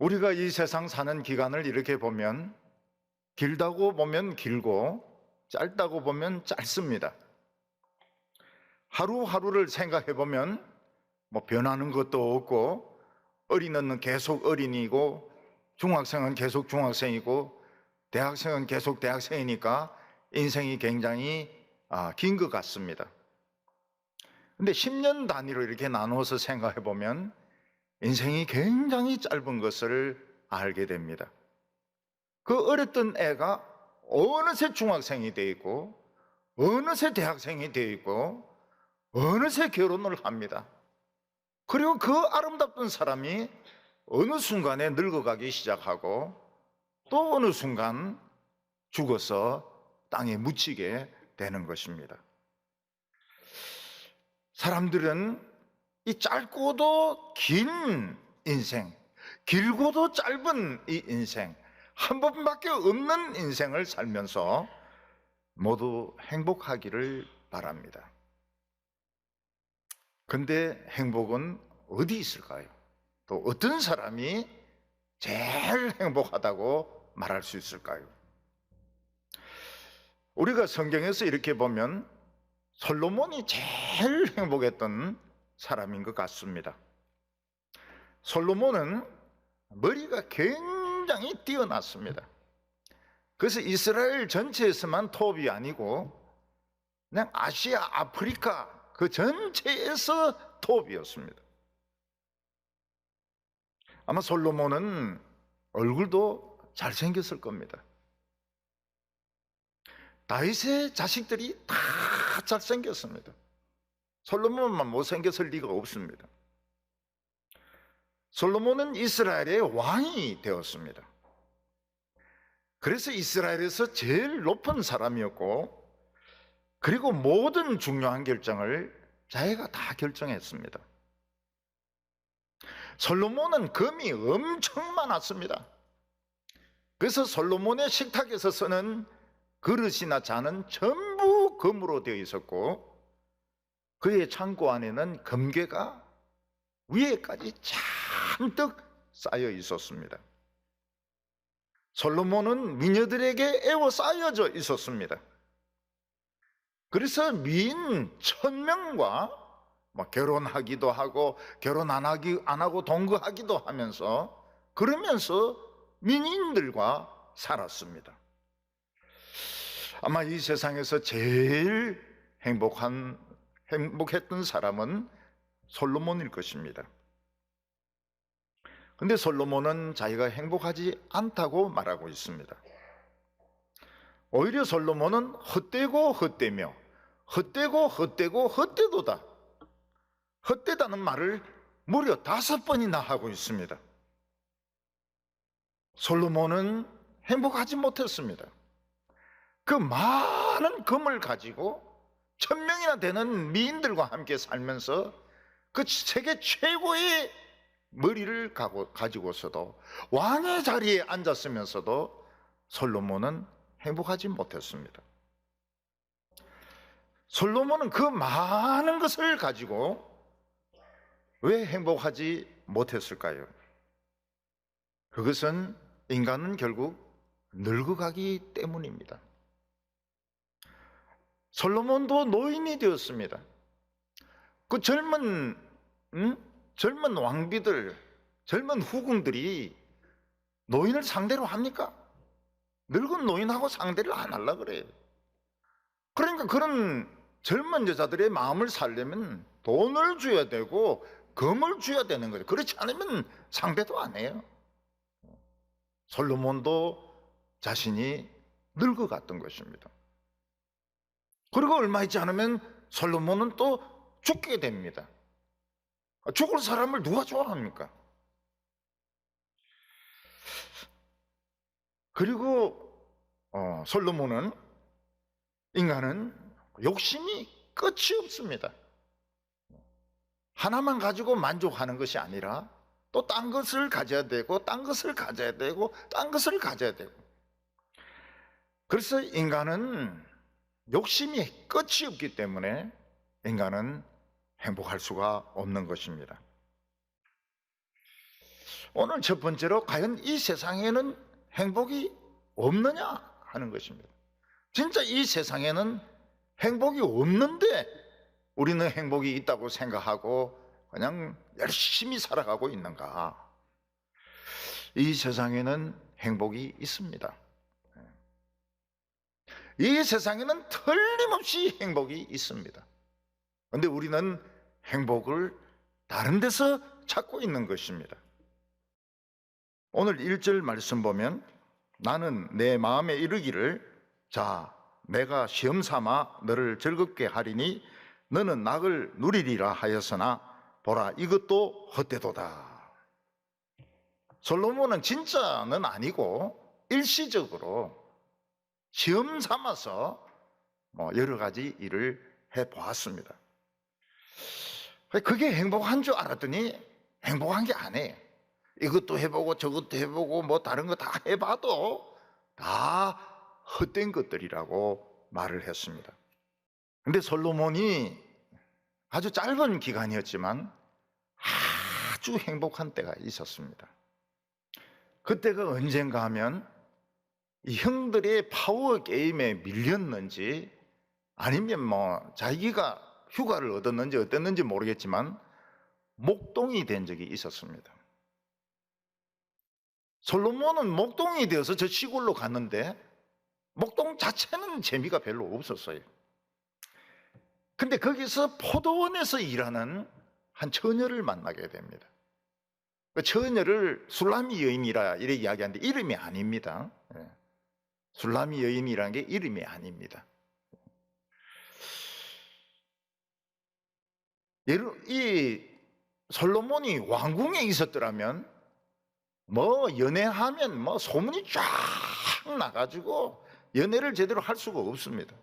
우리가 이 세상 사는 기간을 이렇게 보면 길다고 보면 길고 짧다고 보면 짧습니다. 하루하루를 생각해 보면 변하는 것도 없고, 어린이는 계속 어린이고, 중학생은 계속 중학생이고, 대학생은 계속 대학생이니까 인생이 굉장히 긴 것 같습니다. 근데 10년 단위로 이렇게 나누어서 생각해 보면 인생이 굉장히 짧은 것을 알게 됩니다. 그 어렸던 애가 어느새 중학생이 되어 있고, 어느새 대학생이 되어 있고, 어느새 결혼을 합니다. 그리고 그 아름답던 사람이 어느 순간에 늙어가기 시작하고, 또 어느 순간 죽어서 땅에 묻히게 되는 것입니다. 사람들은 이 짧고도 긴 인생, 길고도 짧은 이 인생, 한 번밖에 없는 인생을 살면서 모두 행복하기를 바랍니다. 근데 행복은 어디 있을까요? 또 어떤 사람이 제일 행복하다고 말할 수 있을까요? 우리가 성경에서 이렇게 보면 솔로몬이 제일 행복했던 사람인 것 같습니다. 솔로몬은 머리가 굉장히 뛰어났습니다. 그래서 이스라엘 전체에서만 톱이 아니고 그냥 아시아, 아프리카 그 전체에서 톱이었습니다. 아마 솔로몬은 얼굴도 잘생겼을 겁니다. 다윗의 자식들이 다 잘생겼습니다. 솔로몬만 못생겼을 리가 없습니다. 솔로몬은 이스라엘의 왕이 되었습니다. 그래서 이스라엘에서 제일 높은 사람이었고, 그리고 모든 중요한 결정을 자기가 다 결정했습니다. 솔로몬은 금이 엄청 많았습니다. 그래서 솔로몬의 식탁에서 쓰는 그릇이나 잔은 전부 금으로 되어 있었고, 그의 창고 안에는 금괴가 위에까지 잔뜩 쌓여 있었습니다. 솔로몬은 미녀들에게 에워싸여져 있었습니다. 그래서 미인 1000명과 결혼하기도 하고 결혼 안 하고 동거하기도 하면서, 그러면서 민인들과 살았습니다. 아마 이 세상에서 제일 행복했던 사람은 솔로몬일 것입니다. 근데 솔로몬은 자기가 행복하지 않다고 말하고 있습니다. 오히려 솔로몬은 헛되고 헛되며 헛되고 헛되고 헛되도다, 헛되다는 말을 무려 5번이나 하고 있습니다. 솔로몬은 행복하지 못했습니다. 그 많은 금을 가지고 1000명이나 되는 미인들과 함께 살면서 그 세계 최고의 머리를 가지고서도 왕의 자리에 앉았으면서도 솔로몬은 행복하지 못했습니다. 솔로몬은 그 많은 것을 가지고 왜 행복하지 못했을까요? 그것은 인간은 결국 늙어가기 때문입니다. 솔로몬도 노인이 되었습니다. 그 젊은 왕비들, 젊은 후궁들이 노인을 상대로 합니까? 늙은 노인하고 상대를 안 하려고 그래요. 그러니까 그런 젊은 여자들의 마음을 살려면 돈을 줘야 되고 금을 줘야 되는 거예요. 그렇지 않으면 상대도 안 해요. 솔로몬도 자신이 늙어갔던 것입니다. 그리고 얼마 있지 않으면 솔로몬은 또 죽게 됩니다. 죽을 사람을 누가 좋아합니까? 그리고 솔로몬은, 인간은 욕심이 끝이 없습니다. 하나만 가지고 만족하는 것이 아니라 또 딴 것을 가져야 되고, 딴 것을 가져야 되고, 딴 것을 가져야 되고. 그래서 인간은 욕심이 끝이 없기 때문에 인간은 행복할 수가 없는 것입니다. 오늘 첫 번째로 과연 이 세상에는 행복이 없느냐 하는 것입니다. 진짜 이 세상에는 행복이 없는데 우리는 행복이 있다고 생각하고 그냥 열심히 살아가고 있는가? 이 세상에는 행복이 있습니다. 이 세상에는 틀림없이 행복이 있습니다. 그런데 우리는 행복을 다른 데서 찾고 있는 것입니다. 오늘 1절 말씀 보면 나는 내 마음에 이르기를 자 내가 시험 삼아 너를 즐겁게 하리니 너는 낙을 누리리라 하였으나 보라 이것도 헛되도다. 솔로몬은 진짜는 아니고 일시적으로 시험 삼아서 여러 가지 일을 해보았습니다. 그게 행복한 줄 알았더니 행복한 게 아니에요. 이것도 해보고 저것도 해보고 뭐 다른 거 다 해봐도 다 헛된 것들이라고 말을 했습니다. 근데 솔로몬이 아주 짧은 기간이었지만 아주 행복한 때가 있었습니다. 그때가 언젠가 하면 이 형들의 파워 게임에 밀렸는지 아니면 자기가 휴가를 얻었는지 어땠는지 모르겠지만 목동이 된 적이 있었습니다. 솔로몬은 목동이 되어서 저 시골로 갔는데 목동 자체는 재미가 별로 없었어요. 근데 거기서 포도원에서 일하는 한 처녀를 만나게 됩니다. 그 처녀를 술라미 여인이라 이렇게 이야기하는데 이름이 아닙니다. 술라미 여인이라는 게 이름이 아닙니다. 이 솔로몬이 왕궁에 있었더라면 연애하면 소문이 쫙 나가지고 연애를 제대로 할 수가 없습니다.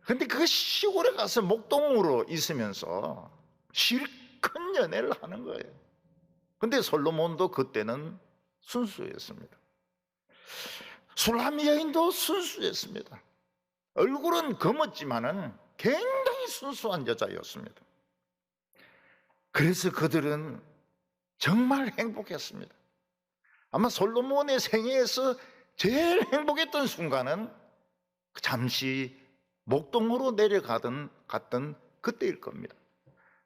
근데 그 시골에 가서 목동으로 있으면서 실컷 연애를 하는 거예요. 근데 솔로몬도 그때는 순수했습니다. 술라미 여인도 순수했습니다. 얼굴은 검었지만은 굉장히 순수한 여자였습니다. 그래서 그들은 정말 행복했습니다. 아마 솔로몬의 생애에서 제일 행복했던 순간은 잠시 목동으로 내려갔던 그때일 겁니다.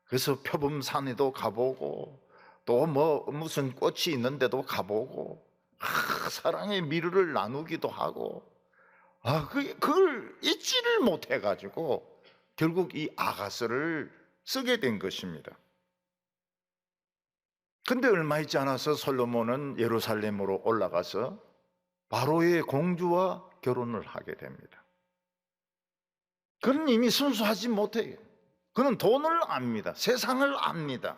그래서 표범산에도 가보고 또 무슨 꽃이 있는데도 가보고 사랑의 미르를 나누기도 하고 그걸 잊지를 못해가지고 결국 이 아가서를 쓰게 된 것입니다. 근데 얼마 있지 않아서 솔로몬은 예루살렘으로 올라가서 바로의 공주와 결혼을 하게 됩니다. 그는 이미 순수하지 못해요. 그는 돈을 압니다. 세상을 압니다.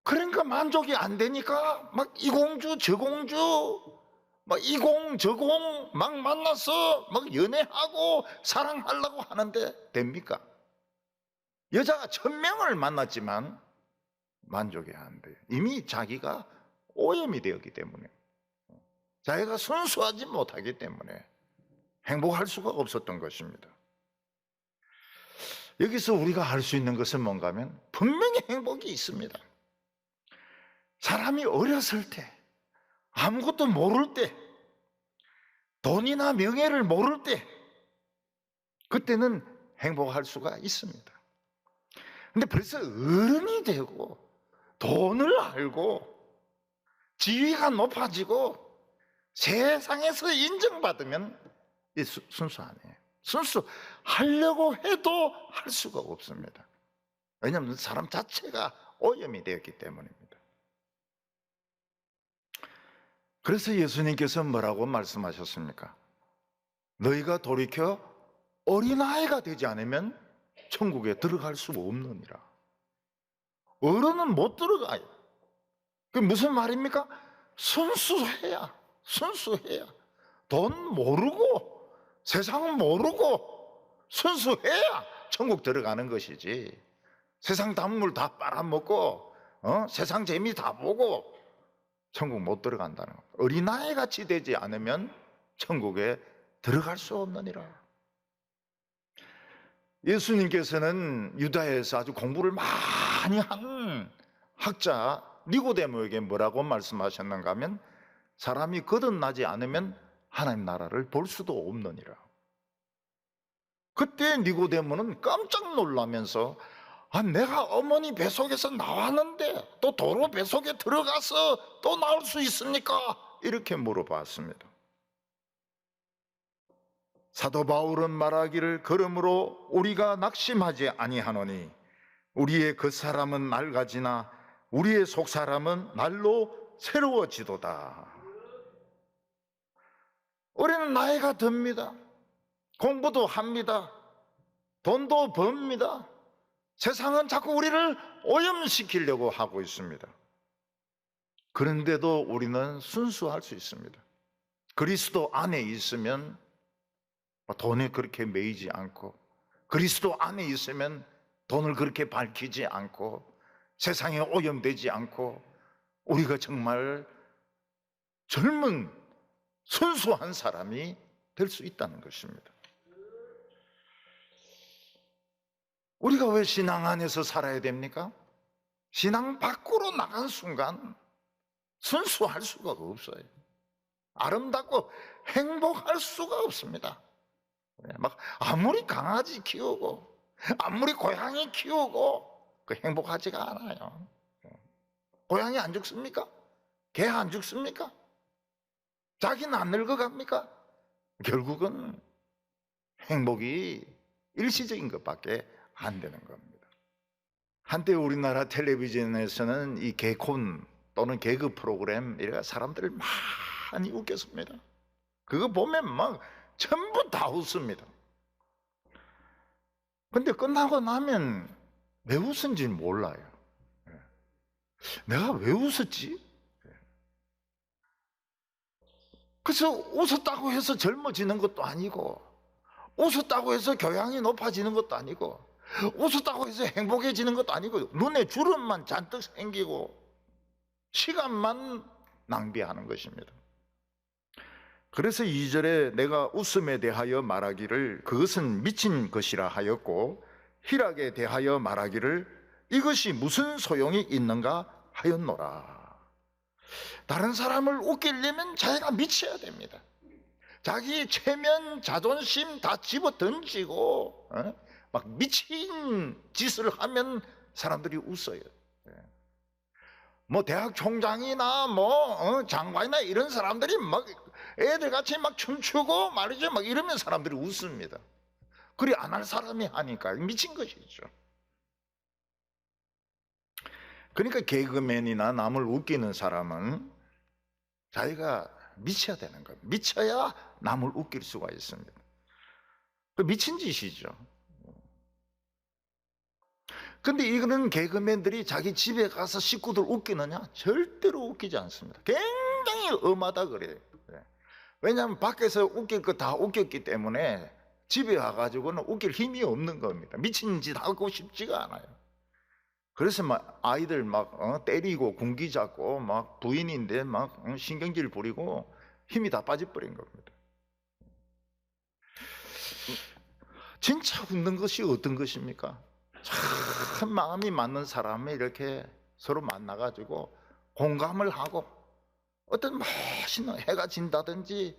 그러니까 만족이 안 되니까 막 이 공주 저 공주 막 이 공 저 공 막 만나서 막 연애하고 사랑하려고 하는데 됩니까? 여자가 1000명을 만났지만 만족이 안 돼요. 이미 자기가 오염이 되었기 때문에, 자기가 순수하지 못하기 때문에 행복할 수가 없었던 것입니다. 여기서 우리가 알 수 있는 것은 뭔가 하면 분명히 행복이 있습니다. 사람이 어렸을 때, 아무것도 모를 때, 돈이나 명예를 모를 때, 그때는 행복할 수가 있습니다. 근데 벌써 어른이 되고 돈을 알고 지위가 높아지고 세상에서 인정받으면 순수 아니에요. 순수하려고 해도 할 수가 없습니다. 왜냐하면 사람 자체가 오염이 되었기 때문입니다. 그래서 예수님께서 뭐라고 말씀하셨습니까? 너희가 돌이켜 어린아이가 되지 않으면 천국에 들어갈 수 없느니라. 어른은 못 들어가요. 그게 무슨 말입니까? 순수해야 돈 모르고 세상 모르고 순수해야 천국 들어가는 것이지, 세상 단물 다 빨아먹고 세상 재미 다 보고 천국 못 들어간다는 것. 어린아이 같이 되지 않으면 천국에 들어갈 수 없느니라. 예수님께서는 유다에서 아주 공부를 많이 한 학자 니고데모에게 뭐라고 말씀하셨는가 하면 사람이 거듭나지 않으면 하나님 나라를 볼 수도 없느니라. 그때 니고데모는 깜짝 놀라면서 내가 어머니 뱃속에서 나왔는데 또 도로 뱃속에 들어가서 또 나올 수 있습니까? 이렇게 물어봤습니다. 사도 바울은 말하기를 그러므로 우리가 낙심하지 아니하노니 우리의 겉사람은 낡아지나 우리의 속사람은 날로 새로워지도다. 우리는 나이가 듭니다. 공부도 합니다. 돈도 법니다. 세상은 자꾸 우리를 오염시키려고 하고 있습니다. 그런데도 우리는 순수할 수 있습니다. 그리스도 안에 있으면 돈에 그렇게 매이지 않고, 그리스도 안에 있으면 돈을 그렇게 밝히지 않고, 세상에 오염되지 않고, 우리가 정말 젊은 순수한 사람이 될 수 있다는 것입니다. 우리가 왜 신앙 안에서 살아야 됩니까? 신앙 밖으로 나간 순간 순수할 수가 없어요. 아름답고 행복할 수가 없습니다. 막 아무리 강아지 키우고 아무리 고양이 키우고 행복하지가 않아요. 고양이 안 죽습니까? 개 안 죽습니까? 자기는 안 늙어갑니까? 결국은 행복이 일시적인 것밖에 안 되는 겁니다. 한때 우리나라 텔레비전에서는 이 개콘 또는 개그 프로그램 이래 사람들을 많이 웃겼습니다. 그거 보면 막 전부 다 웃습니다. 근데 끝나고 나면 왜 웃은지 몰라요. 내가 왜 웃었지? 그래서 웃었다고 해서 젊어지는 것도 아니고, 웃었다고 해서 교양이 높아지는 것도 아니고, 웃었다고 해서 행복해지는 것도 아니고, 눈에 주름만 잔뜩 생기고 시간만 낭비하는 것입니다. 그래서 2절에 내가 웃음에 대하여 말하기를 그것은 미친 것이라 하였고, 희락에 대하여 말하기를 이것이 무슨 소용이 있는가 하였노라. 다른 사람을 웃기려면 자기가 미쳐야 됩니다. 자기 체면, 자존심 다 집어 던지고 막 미친 짓을 하면 사람들이 웃어요. 뭐 대학 총장이나 뭐 장관이나 이런 사람들이 막 애들같이 막 춤추고 말이죠, 막 이러면 사람들이 웃습니다. 그리 안 할 사람이 하니까 미친 것이죠. 그러니까 개그맨이나 남을 웃기는 사람은 자기가 미쳐야 되는 거예요. 미쳐야 남을 웃길 수가 있습니다. 그 미친 짓이죠. 근데 이거는 개그맨들이 자기 집에 가서 식구들 웃기느냐? 절대로 웃기지 않습니다. 굉장히 엄하다 그래요. 왜냐하면 밖에서 웃길 거 다 웃겼기 때문에 집에 와가지고는 웃길 힘이 없는 겁니다. 미친 짓 하고 싶지가 않아요. 그래서 막 아이들 막 때리고 군기 잡고 막 부인인데 막 신경질 부리고 힘이 다 빠져버린 겁니다. 진짜 웃는 것이 어떤 것입니까? 참 마음이 맞는 사람이 이렇게 서로 만나가지고 공감을 하고 어떤 멋있는 해가 진다든지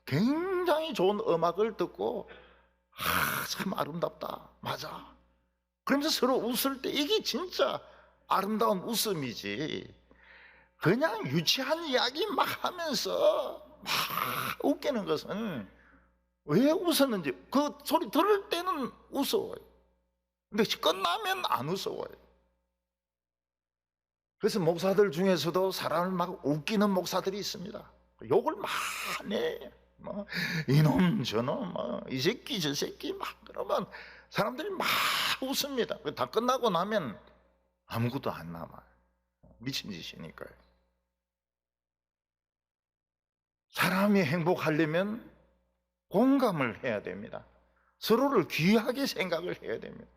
굉장히 좋은 음악을 듣고 참 아름답다, 맞아, 그러면서 서로 웃을 때 이게 진짜 아름다운 웃음이지, 그냥 유치한 이야기 막 하면서 막 웃기는 것은 왜 웃었는지, 그 소리 들을 때는 웃어요. 근데 끝나면 안 웃어요. 그래서 목사들 중에서도 사람을 막 웃기는 목사들이 있습니다. 욕을 많이 해. 뭐 이놈 저놈 이 새끼 저 새끼 막 그러면 사람들이 막 웃습니다. 다 끝나고 나면 아무것도 안 남아요. 미친 짓이니까요. 사람이 행복하려면 공감을 해야 됩니다. 서로를 귀하게 생각을 해야 됩니다.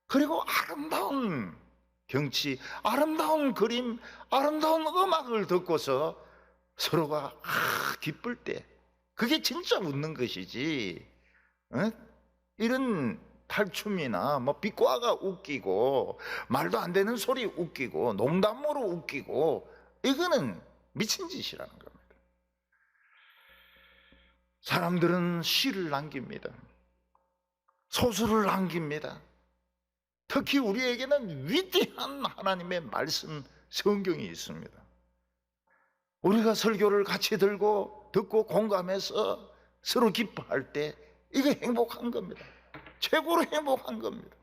그리고 아름다운 경치, 아름다운 그림, 아름다운 음악을 듣고서 서로가 기쁠 때 그게 진짜 웃는 것이지, 이런 탈춤이나 뭐 비꼬아가 웃기고 말도 안 되는 소리 웃기고 농담으로 웃기고 이거는 미친 짓이라는 겁니다. 사람들은 시를 남깁니다. 소설을 남깁니다. 특히 우리에게는 위대한 하나님의 말씀 성경이 있습니다. 우리가 설교를 같이 듣고 공감해서 서로 기뻐할 때 이게 행복한 겁니다. 최고로 행복한 겁니다.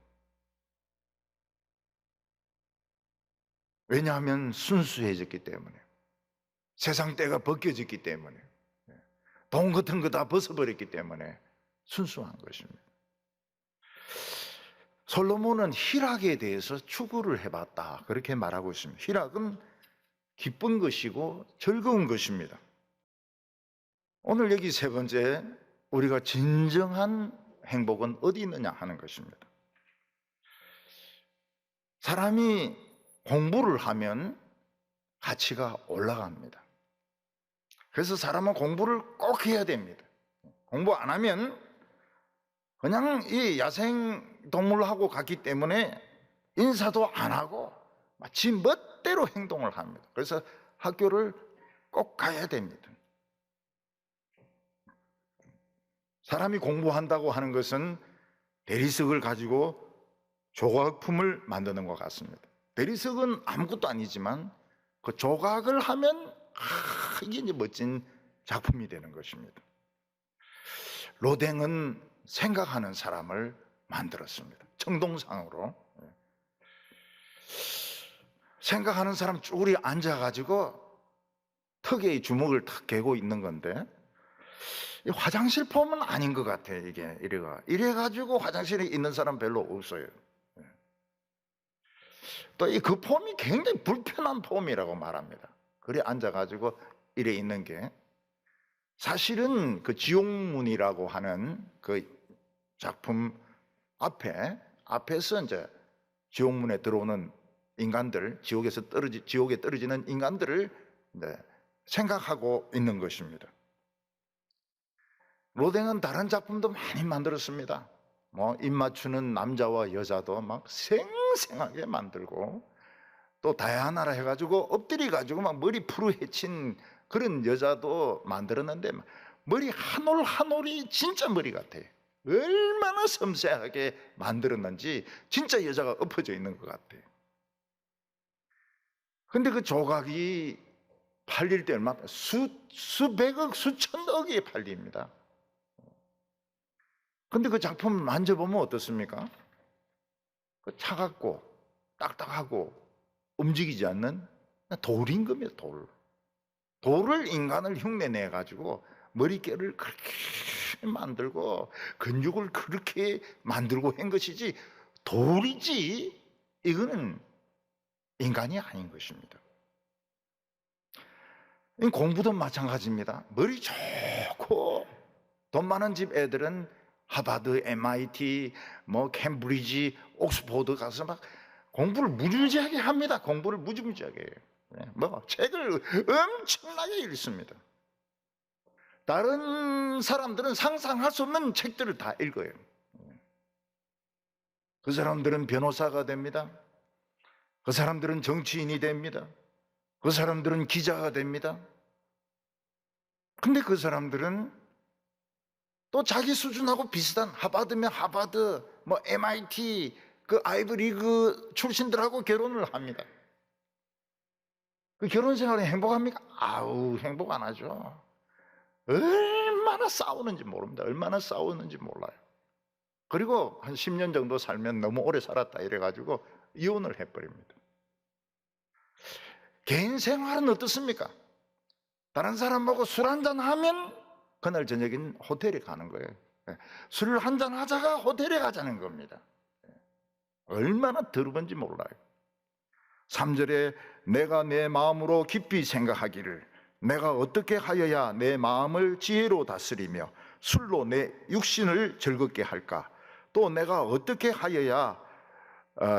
왜냐하면 순수해졌기 때문에, 세상 때가 벗겨졌기 때문에, 돈 같은 거 다 벗어버렸기 때문에 순수한 것입니다. 솔로몬은 희락에 대해서 추구를 해봤다 그렇게 말하고 있습니다. 희락은 기쁜 것이고 즐거운 것입니다. 오늘 여기 세 번째, 우리가 진정한 행복은 어디 있느냐 하는 것입니다. 사람이 공부를 하면 가치가 올라갑니다. 그래서 사람은 공부를 꼭 해야 됩니다. 공부 안 하면 그냥 이 야생동물하고 같기 때문에 인사도 안 하고 마치 멋대로 행동을 합니다. 그래서 학교를 꼭 가야 됩니다. 사람이 공부한다고 하는 것은 대리석을 가지고 조각품을 만드는 것 같습니다. 대리석은 아무것도 아니지만 그 조각을 하면 이게 이제 멋진 작품이 되는 것입니다. 로댕은 생각하는 사람을 만들었습니다. 청동상으로. 생각하는 사람 쭈그리 앉아가지고 턱에 주먹을 탁 개고 있는 건데, 화장실 폼은 아닌 것 같아. 이게 이래가지고 화장실에 있는 사람 별로 없어요. 또 그 폼이 굉장히 불편한 폼이라고 말합니다. 그래 앉아가지고 이래 있는 게, 사실은 그 지옥문이라고 하는 그 작품 앞에서 이제 지옥문에 들어오는 인간들, 지옥에 떨어지는 인간들을 생각하고 있는 것입니다. 로댕은 다른 작품도 많이 만들었습니다. 뭐 입 맞추는 남자와 여자도 막 생생하게 만들고, 또 다이아나라 해가지고 엎드려 가지고 막 머리 푸르헤친 그런 여자도 만들었는데, 머리 한 올 한 올이 진짜 머리 같아요. 얼마나 섬세하게 만들었는지 진짜 여자가 엎어져 있는 것 같아요. 근데 그 조각이 팔릴 때 얼마? 수백억, 수천억이 팔립니다. 근데 그 작품 만져보면 어떻습니까? 그 차갑고 딱딱하고 움직이지 않는 돌인 겁니다. 돌을 인간을 흉내내 가지고 머릿결을 그렇게 만들고 근육을 그렇게 만들고 한 것이지, 돌이지 이거는 인간이 아닌 것입니다. 공부도 마찬가지입니다. 머리 좋고 돈 많은 집 애들은 하버드, MIT, 뭐 캠브리지, 옥스포드 가서 막 공부를 무지무지하게 합니다. 공부를 무지무지하게 해요. 뭐 책을 엄청나게 읽습니다. 다른 사람들은 상상할 수 없는 책들을 다 읽어요. 그 사람들은 변호사가 됩니다. 그 사람들은 정치인이 됩니다. 그 사람들은 기자가 됩니다. 근데 그 사람들은 또 자기 수준하고 비슷한, 하버드면 하버드, 뭐 MIT, 그 아이브리그 출신들하고 결혼을 합니다. 그 결혼 생활이 행복합니까? 아우, 행복 안 하죠. 얼마나 싸우는지 모릅니다. 얼마나 싸우는지 몰라요. 그리고 한 10년 정도 살면 너무 오래 살았다 이래가지고 이혼을 해버립니다. 개인 생활은 어떻습니까? 다른 사람하고 술 한잔 하면 그날 저녁엔 호텔에 가는 거예요. 술을 한잔 하자가 호텔에 가자는 겁니다. 얼마나 더러운지 몰라요. 3절에 내가 내 마음으로 깊이 생각하기를, 내가 어떻게 하여야 내 마음을 지혜로 다스리며 술로 내 육신을 즐겁게 할까? 또 내가 어떻게 하여야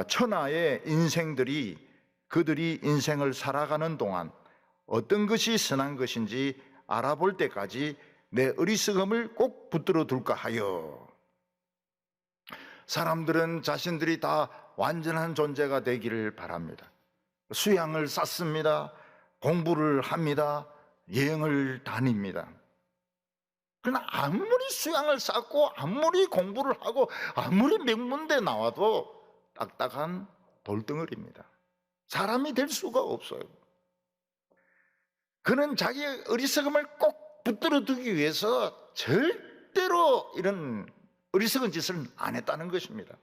천하의 인생들이 그들이 인생을 살아가는 동안 어떤 것이 선한 것인지 알아볼 때까지 내 어리석음을 꼭 붙들어 둘까 하여. 사람들은 자신들이 다 완전한 존재가 되기를 바랍니다. 수양을 쌓습니다. 공부를 합니다. 여행을 다닙니다. 그러나 아무리 수양을 쌓고 아무리 공부를 하고 아무리 명문대 나와도 딱딱한 돌덩어리입니다. 사람이 될 수가 없어요. 그는 자기의 어리석음을 꼭 붙들어 두기 위해서 절대로 이런 어리석은 짓을 안 했다는 것입니다.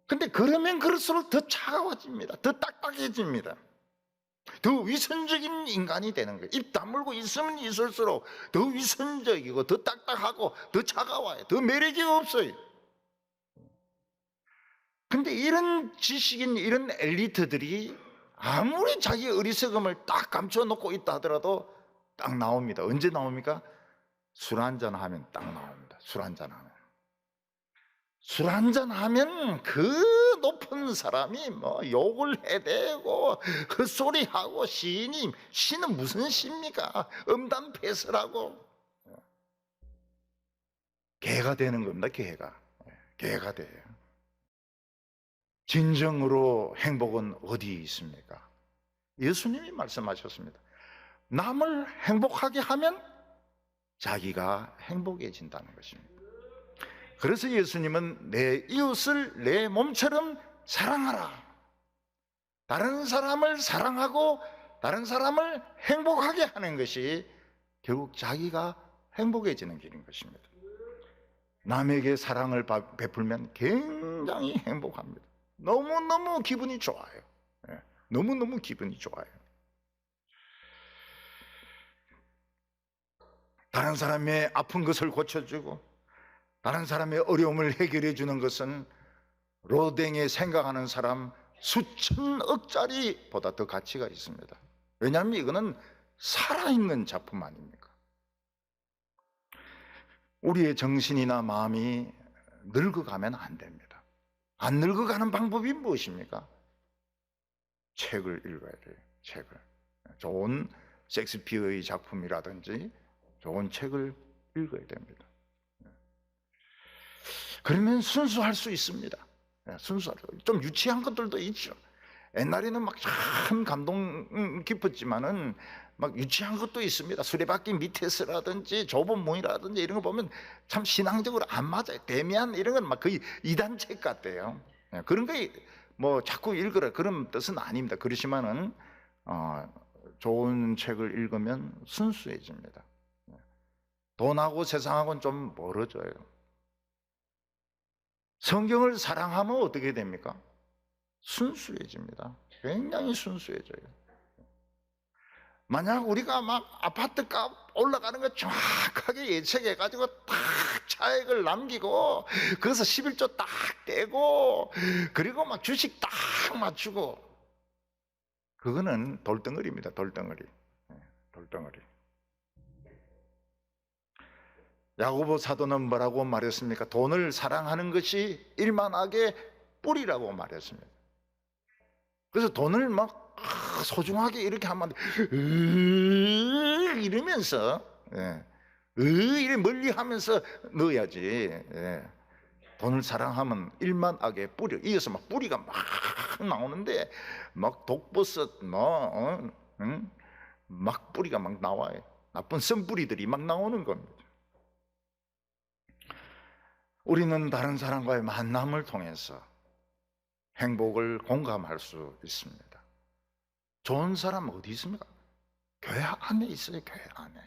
근데 그러면 그럴수록 더 차가워집니다. 더 딱딱해집니다. 더 위선적인 인간이 되는 거예요. 입 다물고 있으면 있을수록 더 위선적이고 더 딱딱하고 더 차가워요. 더 매력이 없어요. 근데 이런 지식인, 이런 엘리트들이 아무리 자기 어리석음을 딱 감춰놓고 있다 하더라도 딱 나옵니다. 언제 나옵니까? 술 한잔 하면 딱 나옵니다. 술 한잔 하면. 술 한잔 하면 그 높은 사람이 뭐 욕을 해대고 헛소리하고 시는 무슨 시입니까? 음담패설하고 개가 되는 겁니다. 개가 돼요. 진정으로 행복은 어디 있습니까? 예수님이 말씀하셨습니다. 남을 행복하게 하면 자기가 행복해진다는 것입니다. 그래서 예수님은 내 이웃을 내 몸처럼 사랑하라. 다른 사람을 사랑하고 다른 사람을 행복하게 하는 것이 결국 자기가 행복해지는 길인 것입니다. 남에게 사랑을 베풀면 굉장히 행복합니다. 너무너무 기분이 좋아요. 너무너무 기분이 좋아요. 다른 사람의 아픈 것을 고쳐주고 다른 사람의 어려움을 해결해 주는 것은 로댕에 생각하는 사람 수천억짜리보다 더 가치가 있습니다. 왜냐하면 이거는 살아있는 작품 아닙니까? 우리의 정신이나 마음이 늙어가면 안 됩니다. 안 늙어가는 방법이 무엇입니까? 책을 읽어야 돼요. 책을. 좋은 셰익스피어의 작품이라든지 좋은 책을 읽어야 됩니다. 그러면 순수할 수 있습니다. 순수할 수. 좀 유치한 것들도 있죠. 옛날에는 막 참 감동 깊었지만은 막 유치한 것도 있습니다. 수레바퀴 밑에서라든지 좁은 문이라든지 이런 거 보면 참 신앙적으로 안 맞아요. 데미안 이런 건 막 거의 이단책 같대요. 그런 거 뭐 자꾸 읽으라 그런 뜻은 아닙니다. 그렇지만은 좋은 책을 읽으면 순수해집니다. 돈하고 세상하고는 좀 멀어져요. 성경을 사랑하면 어떻게 됩니까? 순수해집니다. 굉장히 순수해져요. 만약 우리가 막 아파트 값 올라가는 거 정확하게 예측해가지고 딱 차액을 남기고 그래서 11조 딱 떼고 그리고 막 주식 딱 맞추고 그거는 돌덩어리입니다. 돌덩어리. 돌덩어리. 야고보 사도는 뭐라고 말했습니까? 돈을 사랑하는 것이 일만하게 뿌리라고 말했습니다. 그래서 돈을 막 소중하게 이렇게 하면 이러면서 이래 멀리 하면서 넣어야지. 돈을 사랑하면 일만하게 뿌려 이어서 막 뿌리가 막 나오는데 막 독버섯 막 뿌리가 막 나와요. 나쁜 쓴뿌리들이 막 나오는 겁니다. 우리는 다른 사람과의 만남을 통해서 행복을 공감할 수 있습니다. 좋은 사람 어디 있습니까? 교회 안에 있어요. 교회 안에.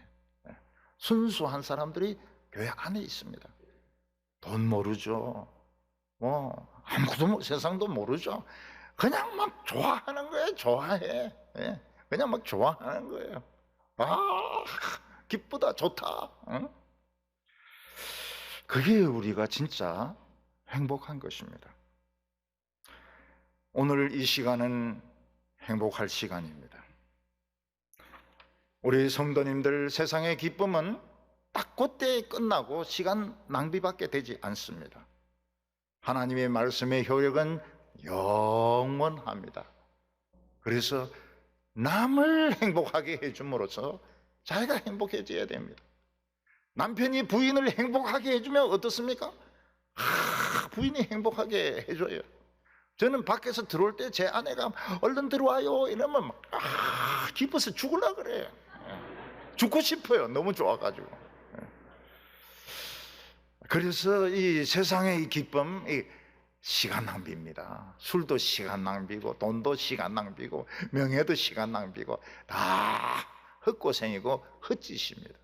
순수한 사람들이 교회 안에 있습니다. 돈 모르죠. 뭐 아무것도 세상도 모르죠. 그냥 막 좋아하는 거예요. 좋아해. 그냥 막 좋아하는 거예요. 아, 기쁘다, 좋다. 그게 우리가 진짜 행복한 것입니다. 오늘 이 시간은 행복할 시간입니다. 우리 성도님들, 세상의 기쁨은 딱 그때 끝나고 시간 낭비밖에 되지 않습니다. 하나님의 말씀의 효력은 영원합니다. 그래서 남을 행복하게 해줌으로써 자기가 행복해져야 됩니다. 남편이 부인을 행복하게 해주면 어떻습니까? 부인이 행복하게 해줘요. 저는 밖에서 들어올 때 제 아내가 얼른 들어와요 이러면 막 기뻐서 죽으려고 그래요. 죽고 싶어요. 너무 좋아가지고. 그래서 이 세상의 이 기쁨, 이 시간 낭비입니다. 술도 시간 낭비고, 돈도 시간 낭비고, 명예도 시간 낭비고, 다 헛고생이고 헛짓입니다.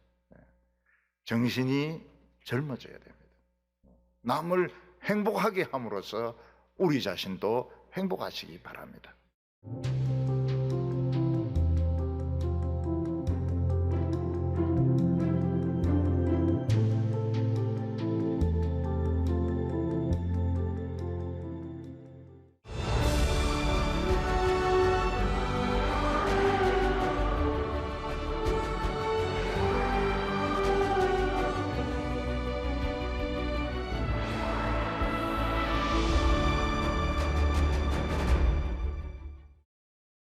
정신이 젊어져야 됩니다. 남을 행복하게 함으로써 우리 자신도 행복하시기 바랍니다.